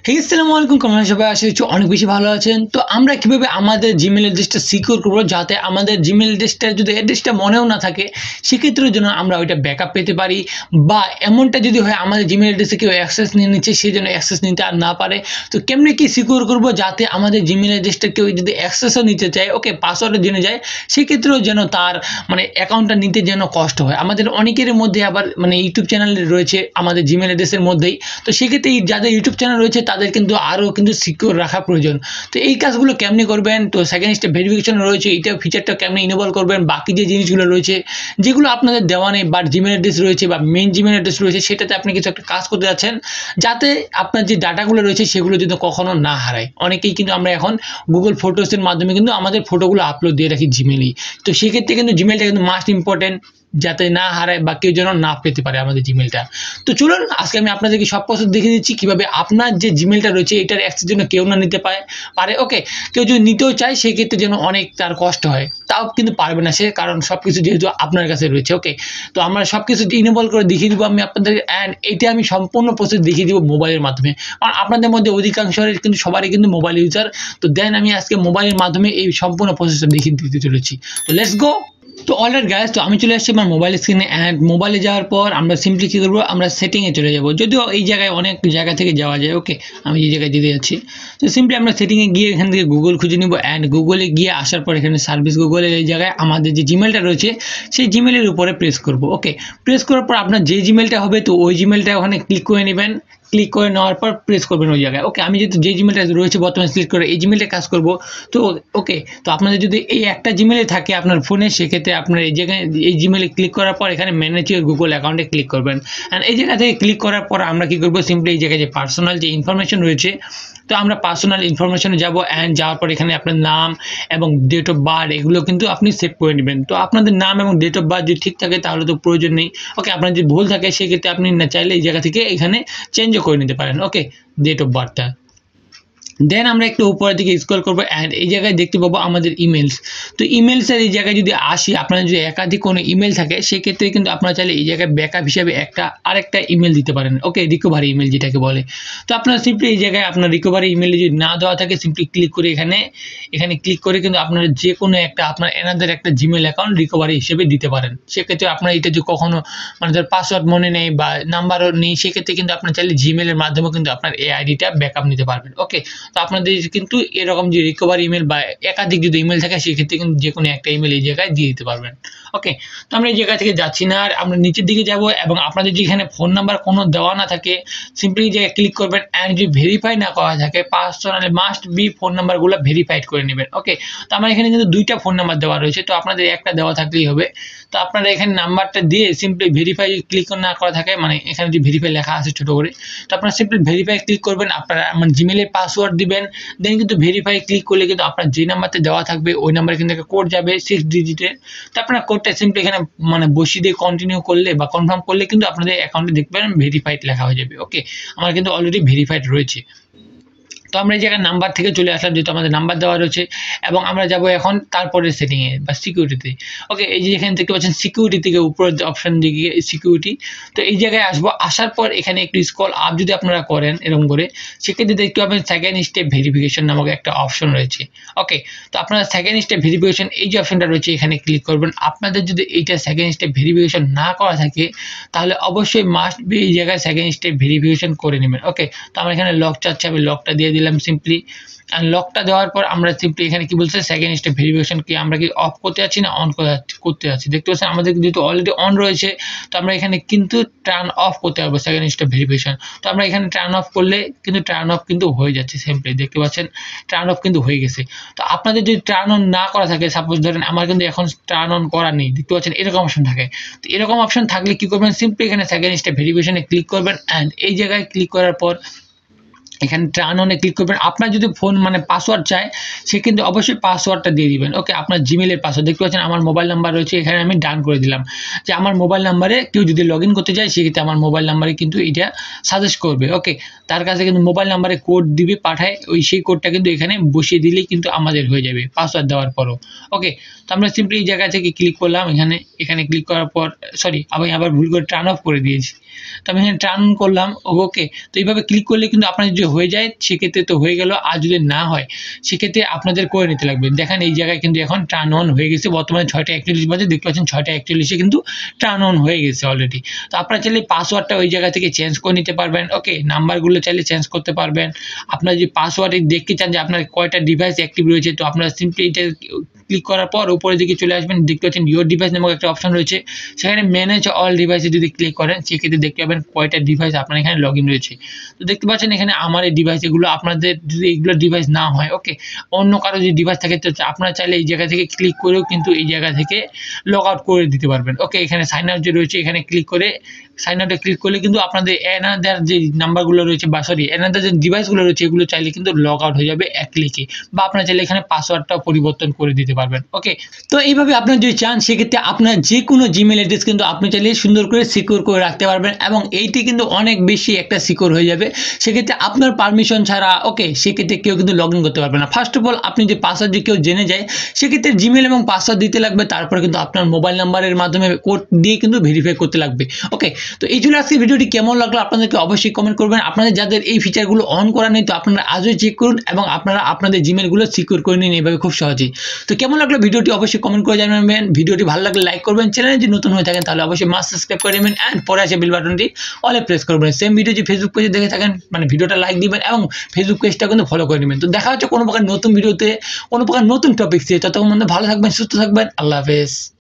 হে আসসালামু আলাইকুম, কেমন আছেন সবাই? আশা করছি অনেক বেশি ভালো আছেন। তো আমরা কিভাবে আমাদের জিমেল অ্যাড্রেসটা সিকিউর করব, যাতে আমাদের জিমেল অ্যাড্রেসটা যদি অ্যাড্রেসটা মনেও না থাকে, সেক্ষেত্রে যেন আমরা ওইটা ব্যাকআপ পেতে পারি। বা এমনটা যদি হয় আমাদের জিমেল অ্যাড্রেসে কেউ অ্যাক্সেস নিয়ে নিচ্ছে, সে যেন অ্যাক্সেস নিতে আর না পারে। তো কেমনে কি সিকিউর করব যাতে আমাদের জিমেল অ্যাড্রেসটা কেউ যদি অ্যাক্সেসও নিতে চায়, ওকে, পাসওয়ার্ডও জেনে যায়, সেক্ষেত্রেও যেন তার অ্যাকাউন্টটা নিতে যেন কষ্ট হয়। আমাদের অনেকের মধ্যে আবার ইউটিউব চ্যানেল রয়েছে আমাদের জিমেল অ্যাড্রেসের মধ্যেই। তো সেক্ষেত্রে যাদের ইউটিউব চ্যানেল রয়েছে তাদের কিন্তু আরও কিন্তু সিকিউর রাখা প্রয়োজন। তো এই কাজগুলো কেমনি করবেন, তো সেকেন্ড স্টেপ ভেরিফিকেশন রয়েছে, এইটা ফিচারটা কেমনি ইনেবল করবেন, বাকি যে জিনিসগুলো রয়েছে যেগুলো আপনাদের দেওয়া নেই, বা জিমেল অ্যাড্রেস রয়েছে বা মেন জিমেল অ্যাড্রেস রয়েছে, সেটাতে আপনি কিছু একটা কাজ করতে যাচ্ছেন যাতে আপনার যে ডাটাগুলো রয়েছে সেগুলো যদি কখনো না হারায়। অনেকেই কিন্তু আমরা এখন গুগল ফটোসের মাধ্যমে কিন্তু আমাদের ফটোগুলো আপলোড দিয়ে রাখি জিমেলেই। তো সেক্ষেত্রে কিন্তু জিমেলটা কিন্তু মাস্ট ইম্পর্টেন্ট, যাতে না হারায় বা কেউ যেন না পেতে পারে আমাদের জিমেলটা। তো চলুন আজকে আমি আপনাদেরকে সব কিছু দেখিয়ে দিচ্ছি কিভাবে আপনার যে জিমেলটা রয়েছে এটার অ্যাক্সেস যেন কেউ না নিতে পারে। ওকে, কেউ যদি নিতেও চায় সেক্ষেত্রে যেন অনেক তার কষ্ট হয়, তাও কিন্তু পারবে না সে, কারণ সবকিছু যেহেতু আপনার কাছে রয়েছে। ওকে, তো আমরা সবকিছু ইনেবল করে দেখিয়ে দিব আমি আপনাদের, অ্যান্ড এটা আমি সম্পূর্ণ প্রসেস দেখিয়ে দিব মোবাইলের মাধ্যমে, কারণ আপনাদের মধ্যে অধিকাংশের কিন্তু সবারই কিন্তু মোবাইল ইউজার। তো দেন আমি আজকে মোবাইলের মাধ্যমে এই সম্পূর্ণ প্রসেসটা দেখিয়ে দিতে চলেছি। তো লেটস গো। তো অলরাইট গাইস, তো আমি চলে আসছি আমার মোবাইল স্ক্রিনে, অ্যান্ড মোবাইলে যাওয়ার পর আমরা সিম্পলি কী করবো, আমরা সেটিংয়ে চলে যাব। যদিও এই জায়গায় অনেক জায়গা থেকে যাওয়া যায়, ওকে, আমি যে জায়গায় দিতে যাচ্ছি। তো সিম্পলি আমরা সেটিংয়ে গিয়ে এখান থেকে গুগল খুঁজে নিব, অ্যান্ড গুগলে গিয়ে আসার পর এখানে সার্ভিস গুগলের এই জায়গায় আমাদের যে জিমেলটা রয়েছে সেই জিমেলের উপরে প্রেস করব। ওকে, প্রেস করার পর আপনার যে জিমেলটা হবে তো ওই জিমেলটা ওখানে ক্লিক করে নেবেন। ক্লিক করে নেওয়ার পর প্রেস করবেন ওই জায়গায়। ওকে, আমি যেহেতু যে জিমেলটা রয়েছে বর্তমানে সিলেক্ট করে এই জিমেলটা কাজ করব। তো ওকে, তো আপনাদের যদি এই একটা জিমেলে থাকে আপনার ফোনে, সেক্ষেত্রে আপনার এই জায়গায় এই জিমেলে ক্লিক করার পর এখানে ম্যানেজ ইউর গুগল অ্যাকাউন্টে ক্লিক করবেন। অ্যান্ড এই জায়গা থেকে ক্লিক করার পর আমরা কী করবো, সিম্পলি এই জায়গায় যে পার্সোনাল যে ইনফরমেশন রয়েছে, তো আমরা পার্সোনাল ইনফরমেশনে যাব, অ্যান্ড যাওয়ার পর এখানে আপনার নাম এবং ডেট অফ বার্থ এগুলো কিন্তু আপনি সেভ করে নেবেন। তো আপনাদের নাম এবং ডেট অফ বার্থ যদি ঠিক থাকে তাহলে তো প্রয়োজন নেই। ওকে, আপনার যদি ভুল থাকে সেক্ষেত্রে আপনি না চাইলে এই জায়গা থেকে এখানে চেঞ্জও করে নিতে পারেন। ওকে, ডেট অফ বার্থটা। দেন আমরা একটু উপরের দিকে স্ক্রল করবো, অ্যান্ড এই জায়গায় দেখতে পাবো আমাদের ইমেলস। তো ইমেলসের এই জায়গায় যদি আসি, আপনার যদি একাধিক কোনো ইমেল থাকে সেক্ষেত্রে কিন্তু আপনারা চাইলে এই জায়গায় ব্যাকআপ হিসাবে আরেকটা ইমেল দিতে পারেন। ওকে, রিকভারি ইমেল যেটাকে বলে। তো আপনারা সিম্পলি এই জায়গায় আপনার রিকভারি ইমেল যদি না দেওয়া থাকে সিম্পলি ক্লিক করে এখানে ক্লিক করে কিন্তু আপনারা যে কোনো একটা আপনার এনাদের একটা জিমেল অ্যাকাউন্ট রিকভারি হিসেবে দিতে পারেন। সেক্ষেত্রে আপনার এটা যে কখনো ধর পাসওয়ার্ড মনে নেই বা নাম্বারও নেই, সেক্ষেত্রে কিন্তু আপনার চাইলে জিমেলের মাধ্যমে কিন্তু আপনার এই আইডিটা ব্যাকআপ নিতে পারবেন। ওকে, তো আপনাদের কিন্তু এরকম যে রিকভারি ইমেল বা একাধিক যদি ইমেল থাকে সেক্ষেত্রে কিন্তু যে কোনো একটা ইমেল এই জায়গায় দিয়ে দিতে পারবেন। ওকে, তো আমরা এই জায়গা থেকে যাচ্ছি না, আর আমরা নিচের দিকে যাব, এবং আপনাদের যেখানে ফোন নাম্বার কোনো দেওয়া না থাকে সিম্পলি এই জায়গায় ক্লিক করবেন, অ্যান্ড যদি ভেরিফাই না করা থাকে পার্সোনালি মাস্ট বি ফোন নাম্বারগুলো ভেরিফাইড করে নেবেন। ওকে, তো আমার এখানে কিন্তু দুইটা ফোন নাম্বার দেওয়া রয়েছে, তো আপনাদের একটা দেওয়া থাকলেই হবে। তো আপনারা এখানে নাম্বারটা দিয়ে সিম্পলি ভেরিফাই ক্লিক না করা থাকে, এখানে যদি ভেরিফাই লেখা আছে ছোট করে, তো আপনারা সিম্পলি ভেরিফাই ক্লিক করবেন, আপনারা জিমেলের পাসওয়ার্ড দিবেন। দেন কিন্তু ভেরিফাই ক্লিক করলে কিন্তু আপনার যে নাম্বারটা দেওয়া থাকবে ওই নাম্বারে কিন্তু একটা কোড যাবে 6 ডিজিটের। তো আপনার কোডটা সিম্পলি এখানে বসিয়ে দিয়ে কন্টিনিউ করলে বা কনফার্ম করলে কিন্তু আপনাদের অ্যাকাউন্টে দেখবেন ভেরিফাইড লেখা হয়ে যাবে। ওকে, আমার কিন্তু অলরেডি ভেরিফাইড রয়েছে। তো আমরা এই জায়গায় নাম্বার থেকে চলে আসলাম, যেহেতু আমাদের নাম্বার দেওয়া রয়েছে, এবং আমরা যাব এখন তারপরে সেটিংয়ে বা সিকিউরিটিতে। ওকে, এই যে এখানে দেখতে পাচ্ছেন সিকিউরিটি থেকে উপরের অপশন দিকে সিকিউরিটি, তো এই জায়গায় আসবো। আসার পর এখানে একটু স্ক্রল আপ যদি আপনারা করেন এরকম করে, সেক্ষেত্রে দেখতে পাবেন সেকেন্ড স্টেপ ভেরিফিকেশন নামক একটা অপশন রয়েছে। ওকে, তো আপনারা সেকেন্ড স্টেপ ভেরিফিকেশন এই যে অপশনটা রয়েছে এখানে ক্লিক করবেন। আপনাদের যদি এইটা সেকেন্ড স্টেপ ভেরিফিকেশন না করা থাকে তাহলে অবশ্যই মাস্ট বি এই জায়গায় সেকেন্ড স্টেপ ভেরিফিকেশন করে নেবেন। ওকে, তো আমরা এখানে লক চাচ্ছি, আমি লকটা দিয়ে দিলাম সিম্পলি। অ্যান্ড লকটা দেওয়ার পর আমরা সিম্পলি এখানে কি বলছে, সেকেন্ড স্টেপ ভেরিফিকেশন কি আমরা কি অফ করতে যাচ্ছি না অন করতে যাচ্ছি। দেখতে পাচ্ছেন আমাদের যেহেতু অলরেডি অন রয়েছে, তো আমরা এখানে কিন্তু টার্ন অফ করতে পারবো সেকেন্ড স্টেপ ভেরিফিকেশন। তো আমরা এখানে টার্ন অফ করলে কিন্তু টার্ন অফ কিন্তু হয়ে যাচ্ছে, সিম্পলি দেখতে পাচ্ছেন টার্ন অফ কিন্তু হয়ে গেছে। তো আপনাদের যদি টার্ন অন না করা থাকে, সাপোজ ধরেন আমার কিন্তু এখন টার্ন অন করা নেই, দেখতে পাচ্ছেন এরকম অপশন থাকে। তো এরকম অপশন থাকলে কি করবেন, সিম্পলি এখানে সেকেন্ড স্টেপ ভেরিফিকেশনে ক্লিক করবেন, অ্যান্ড এই জায়গায় ক্লিক করার পর এখানে টার্ন অনে ক্লিক করবেন। আপনার যদি ফোন পাসওয়ার্ড চায় সে কিন্তু অবশ্যই পাসওয়ার্ডটা দিয়ে দিবেন। ওকে, আপনার জিমেলের পাসওয়ার্ড দেখতে পাচ্ছেন আমার মোবাইল নাম্বার রয়েছে, এখানে আমি ডান করে দিলাম যে আমার মোবাইল নাম্বারে কেউ যদি লগ ইন করতে চায় সেক্ষেত্রে আমার মোবাইল নাম্বারে কিন্তু এটা সাজেস্ট করবে। ওকে, তার কাছে কিন্তু মোবাইল নাম্বারে কোড দিবে পাঠায়, সেই কোডটা কিন্তু এখানে বসিয়ে দিলেই কিন্তু আমাদের হয়ে যাবে পাসওয়ার্ড দেওয়ার পরও। ওকে, তো আমরা সিম্পলি এই জায়গা থেকে ক্লিক করলাম, এখানে ক্লিক করার পর আমি আবার ভুল করে টার্ন অফ করে দিয়েছি। তো আমি এখানে টার্ন অন করলাম, ওকে। তো এইভাবে ক্লিক করলে কিন্তু আপনার যদি হয়ে যায় সেক্ষেত্রে তো হয়ে গেল, আর যদি না হয় সেক্ষেত্রে আপনাদের করে নিতে লাগবে। দেখেন এই জায়গায় কিন্তু এখন টার্ন অন হয়ে গেছে, বর্তমানে 6:41 বাজে, দেখতে পাচ্ছেন 6:41 কিন্তু টার্ন অন হয়ে গেছে অলরেডি। তো আপনারা চাইলে পাসওয়ার্ডটা ওই জায়গা থেকে চেঞ্জ করে নিতে পারবেন, ওকে। নাম্বারগুলো চাইলে চেঞ্জ করতে পারবেন। আপনারা যদি পাসওয়ার্ডে দেখতে চান যে আপনার কয়টা ডিভাইস অ্যাক্টিভ রয়েছে, তো আপনারা সিম্পলি এটা ক্লিক করার পর উপরের দিকে চলে আসবেন, দেখতে পাচ্ছেন ইওর ডিভাইস নামক একটা অপশন রয়েছে, সেখানে ম্যানেজ অল ডিভাইসে যদি ক্লিক করেন সেক্ষেত্রে দেখতে পাবেন কয়টা ডিভাইস আপনার এখানে লগ ইন রয়েছে। তো দেখতে পাচ্ছেন এখানে আমার এই ডিভাইস, এগুলো আপনাদের যদি এগুলো ডিভাইস না হয়, ওকে, অন্য কারো যদি ডিভাইস থাকে তো আপনারা চাইলে এই জায়গা থেকে ক্লিক করেও কিন্তু এই জায়গা থেকে লগ আউট করে দিতে পারবেন, ওকে। এখানে সাইন আউট যে রয়েছে এখানে ক্লিক করে সাইন আউটে ক্লিক করলে কিন্তু আপনাদের এনাদার যে নাম্বারগুলো রয়েছে বা সরি এনাদার যে ডিভাইসগুলো রয়েছে এগুলো চাইলে কিন্তু লগ আউট হয়ে যাবে এক ক্লিকে, বা আপনারা চাইলে এখানে পাসওয়ার্ডটাও পরিবর্তন করে দিতে পারবেন, ওকে। তো এইভাবে আপনারা যদি চান সেক্ষেত্রে আপনার যে কোনো জিমেল অ্যাড্রেস কিন্তু আপনি চাইলে সুন্দর করে সিকিউর করে রাখতে পারবেন, এবং এইটি কিন্তু অনেক বেশি একটা সিকিউর হয়ে যাবে। সেক্ষেত্রে আপনার পারমিশন ছাড়া, ওকে, সেক্ষেত্রে কেউ কিন্তু লগ ইন করতে পারবে না। ফার্স্ট অফ অল আপনি যে পাসওয়ার্ড যদি কেউ জেনে যায় সেক্ষেত্রে জিমেল এবং পাসওয়ার্ড দিতে লাগবে, তারপরে কিন্তু আপনার মোবাইল নাম্বারের মাধ্যমে কোড দিয়ে কিন্তু ভেরিফাই করতে লাগবে, ওকে। তো এই জন্য আজকে ভিডিওটি কেমন লাগলো আপনাদেরকে অবশ্যই কমেন্ট করবেন। আপনাদের যাদের এই ফিচারগুলো অন করা নেই তো আপনারা আজই চেক করুন, এবং আপনারা আপনাদের জিমেলগুলো সিকিউর করে নিন এইভাবে খুব সহজেই। তো কেমন লাগলো ভিডিওটি অবশ্যই কমেন্ট করে জানাবেন। ভিডিওটি ভালো লাগলে লাইক করবেন, চ্যানেলে যদি নতুন হয়ে থাকেন তাহলে অবশ্যই মাস্ট সাবস্ক্রাইব করে নেবেন, এন্ড পরে আসে বেল বাটনটি অলে প্রেস করবেন। সেম ভিডিও যদি ফেসবুক পেজে দেখে থাকেন মানে ভিডিওটা লাইক দিবেন এবং ফেসবুক পেজটা কিন্তু ফলো করে নেবেন। তো দেখা হচ্ছে কোনো প্রকার নতুন ভিডিওতে, কোনো প্রকার নতুন টপিক দিয়ে। ততক্ষণ ভালো থাকবেন, সুস্থ থাকবেন, আল্লাহ হাফেজ।